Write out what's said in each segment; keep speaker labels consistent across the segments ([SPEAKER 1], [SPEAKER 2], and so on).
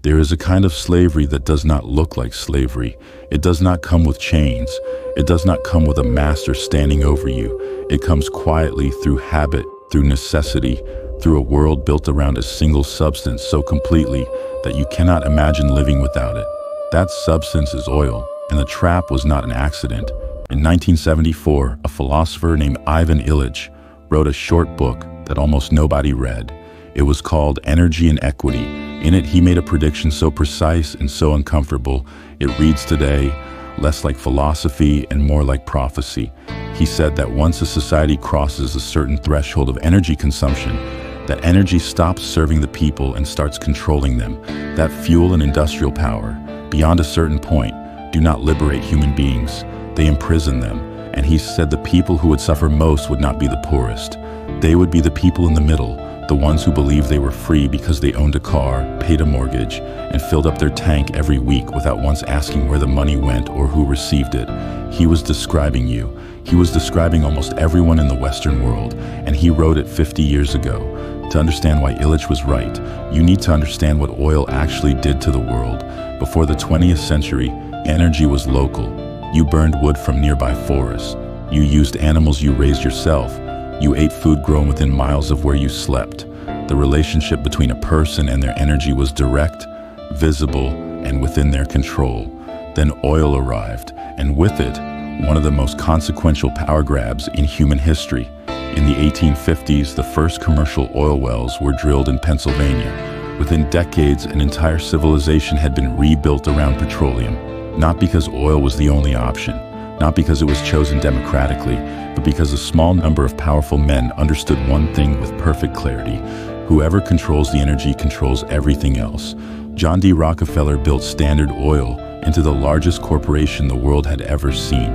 [SPEAKER 1] There is a kind of slavery that does not look like slavery. It does not come with chains. It does not come with a master standing over you. It comes quietly through habit, through necessity, through a world built around a single substance so completely that you cannot imagine living without it. That substance is oil, and the trap was not an accident. In 1974, a philosopher named Ivan Illich wrote a short book that almost nobody read. It was called Energy and Equity. In it, he made a prediction so precise and so uncomfortable, it reads today, less like philosophy and more like prophecy. He said that once a society crosses a certain threshold of energy consumption, that energy stops serving the people and starts controlling them. That fuel and industrial power, beyond a certain point, do not liberate human beings. They imprison them. And he said the people who would suffer most would not be the poorest. They would be the people in the middle, the ones who believed they were free because they owned a car, paid a mortgage, and filled up their tank every week without once asking where the money went or who received it. He was describing you. He was describing almost everyone in the Western world, and he wrote it 50 years ago. To understand why Illich was right, you need to understand what oil actually did to the world. Before the 20th century, energy was local. You burned wood from nearby forests. You used animals you raised yourself. You ate food grown within miles of where you slept. The relationship between a person and their energy was direct, visible, and within their control. Then oil arrived, and with it, one of the most consequential power grabs in human history. In the 1850s, the first commercial oil wells were drilled in Pennsylvania. Within decades, an entire civilization had been rebuilt around petroleum, not because oil was the only option, not because it was chosen democratically, but because a small number of powerful men understood one thing with perfect clarity. Whoever controls the energy controls everything else. John D. Rockefeller built Standard Oil into the largest corporation the world had ever seen.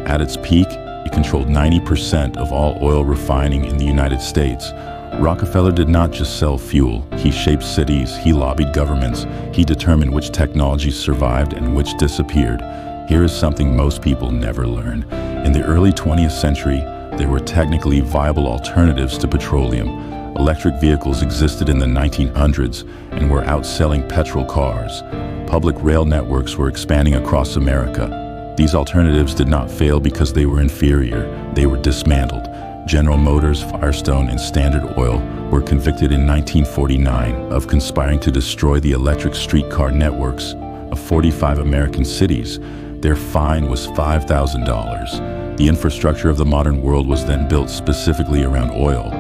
[SPEAKER 1] At its peak, it controlled 90% of all oil refining in the United States. Rockefeller did not just sell fuel. He shaped cities, he lobbied governments, he determined which technologies survived and which disappeared. Here is something most people never learn. In the early 20th century, there were technically viable alternatives to petroleum. Electric vehicles existed in the 1900s and were outselling petrol cars. Public rail networks were expanding across America. These alternatives did not fail because they were inferior. They were dismantled. General Motors, Firestone, and Standard Oil were convicted in 1949 of conspiring to destroy the electric streetcar networks of 45 American cities. Their fine was $5,000. The infrastructure of the modern world was then built specifically around oil.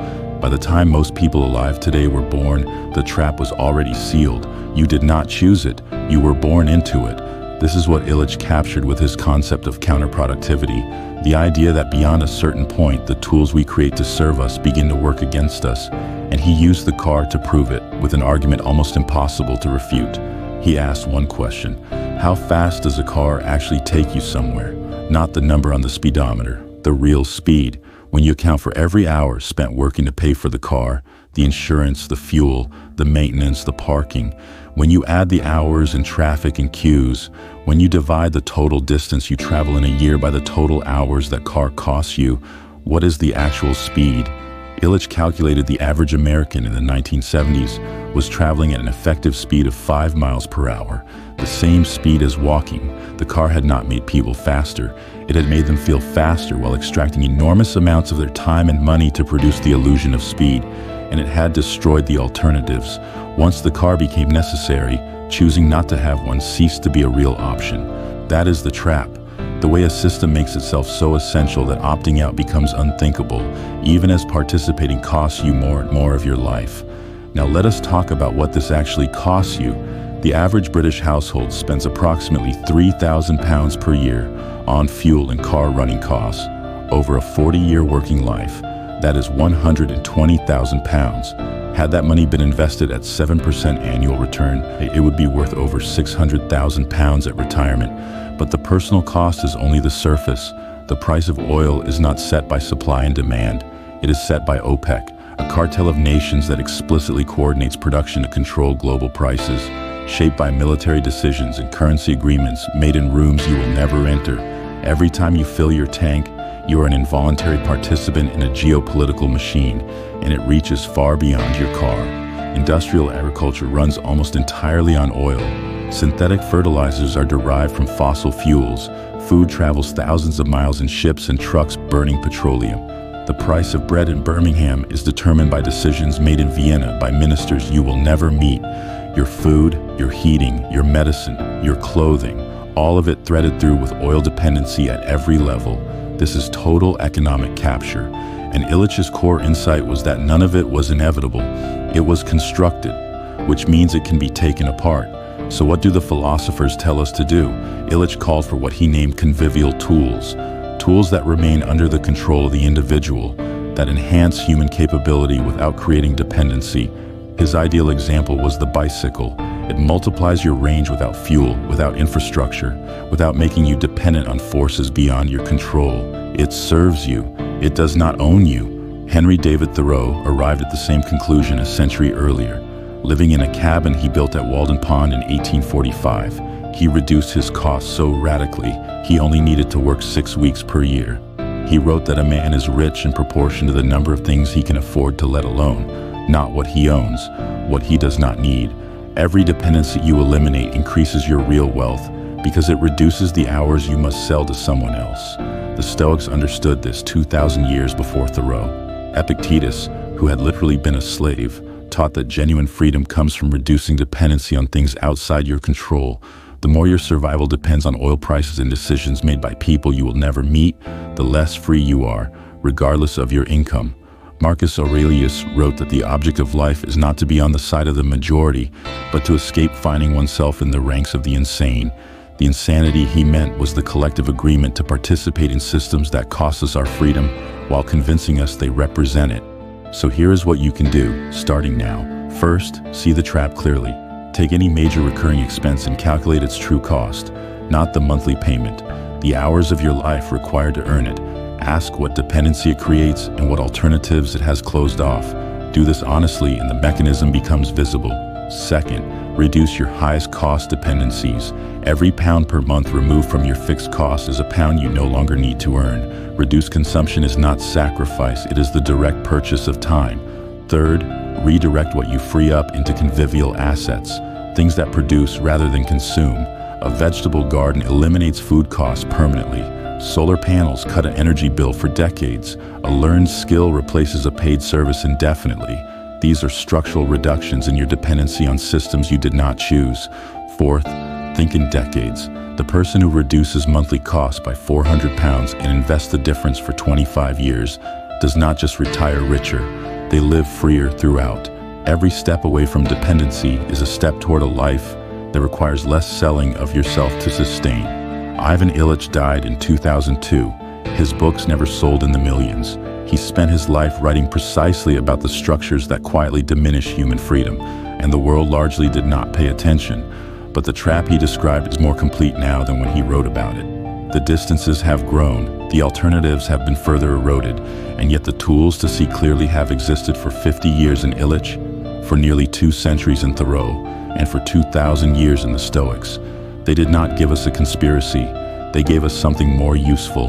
[SPEAKER 1] By the time most people alive today were born, the trap was already sealed. You did not choose it. You were born into it. This is what Illich captured with his concept of counterproductivity, the idea that beyond a certain point, the tools we create to serve us begin to work against us. And he used the car to prove it, with an argument almost impossible to refute. He asked one question: how fast does a car actually take you somewhere? Not the number on the speedometer, the real speed. When you account for every hour spent working to pay for the car, the insurance, the fuel, the maintenance, the parking, when you add the hours in traffic and queues, when you divide the total distance you travel in a year by the total hours that car costs you, what is the actual speed? Illich calculated the average American in the 1970s was traveling at an effective speed of 5 miles per hour, the same speed as walking. The car had not made people faster. It had made them feel faster while extracting enormous amounts of their time and money to produce the illusion of speed, and it had destroyed the alternatives. Once the car became necessary, choosing not to have one ceased to be a real option. That is the trap. The way a system makes itself so essential that opting out becomes unthinkable, even as participating costs you more and more of your life. Now let us talk about what this actually costs you. The average British household spends approximately £3,000 per year on fuel and car running costs. Over a 40-year working life, that is £120,000. Had that money been invested at 7% annual return, it would be worth over £600,000 at retirement. But the personal cost is only the surface. The price of oil is not set by supply and demand. It is set by OPEC, a cartel of nations that explicitly coordinates production to control global prices, shaped by military decisions and currency agreements made in rooms you will never enter. Every time you fill your tank, you are an involuntary participant in a geopolitical machine, and it reaches far beyond your car. Industrial agriculture runs almost entirely on oil. Synthetic fertilizers are derived from fossil fuels. Food travels thousands of miles in ships and trucks burning petroleum. The price of bread in Birmingham is determined by decisions made in Vienna by ministers you will never meet. Your food, your heating, your medicine, your clothing, all of it threaded through with oil dependency at every level. This is total economic capture. And Illich's core insight was that none of it was inevitable. It was constructed, which means it can be taken apart. So what do the philosophers tell us to do? Illich called for what he named convivial tools. Tools that remain under the control of the individual, that enhance human capability without creating dependency. His ideal example was the bicycle. It multiplies your range without fuel, without infrastructure, without making you dependent on forces beyond your control. It serves you. It does not own you. Henry David Thoreau arrived at the same conclusion a century earlier. Living in a cabin he built at Walden Pond in 1845, he reduced his costs so radically he only needed to work 6 weeks per year. He wrote that a man is rich in proportion to the number of things he can afford to let alone, not what he owns, what he does not need. Every dependency you eliminate increases your real wealth because it reduces the hours you must sell to someone else. The Stoics understood this 2,000 years before Thoreau. Epictetus, who had literally been a slave, taught that genuine freedom comes from reducing dependency on things outside your control. The more your survival depends on oil prices and decisions made by people you will never meet, the less free you are, regardless of your income. Marcus Aurelius wrote that the object of life is not to be on the side of the majority, but to escape finding oneself in the ranks of the insane. The insanity he meant was the collective agreement to participate in systems that cost us our freedom while convincing us they represent it. So here is what you can do, starting now. First, see the trap clearly. Take any major recurring expense and calculate its true cost, not the monthly payment, the hours of your life required to earn it. Ask what dependency it creates and what alternatives it has closed off. Do this honestly and the mechanism becomes visible. Second, reduce your highest cost dependencies. Every pound per month removed from your fixed cost is a pound you no longer need to earn. Reduced consumption is not sacrifice, it is the direct purchase of time. Third, redirect what you free up into convivial assets, things that produce rather than consume. A vegetable garden eliminates food costs permanently. Solar panels cut an energy bill for decades. A learned skill replaces a paid service indefinitely. These are structural reductions in your dependency on systems you did not choose. Fourth, think in decades. The person who reduces monthly costs by 400 pounds and invests the difference for 25 years does not just retire richer, they live freer throughout. Every step away from dependency is a step toward a life that requires less selling of yourself to sustain. Ivan Illich died in 2002. His books never sold in the millions. He spent his life writing precisely about the structures that quietly diminish human freedom, and the world largely did not pay attention. But the trap he described is more complete now than when he wrote about it. The distances have grown, the alternatives have been further eroded, and yet the tools to see clearly have existed for 50 years in Illich, for nearly 2 centuries in Thoreau, and for 2,000 years in the Stoics. They did not give us a conspiracy, they gave us something more useful,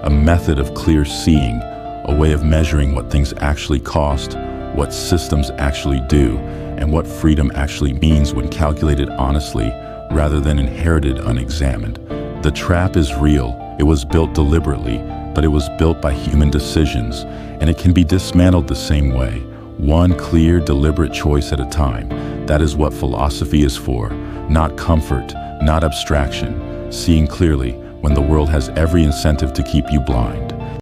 [SPEAKER 1] a method of clear seeing, a way of measuring what things actually cost, what systems actually do, and what freedom actually means when calculated honestly rather than inherited unexamined. The trap is real. It was built deliberately, but it was built by human decisions, and it can be dismantled the same way, one clear, deliberate choice at a time. That is what philosophy is for, not comfort, not abstraction, seeing clearly when the world has every incentive to keep you blind.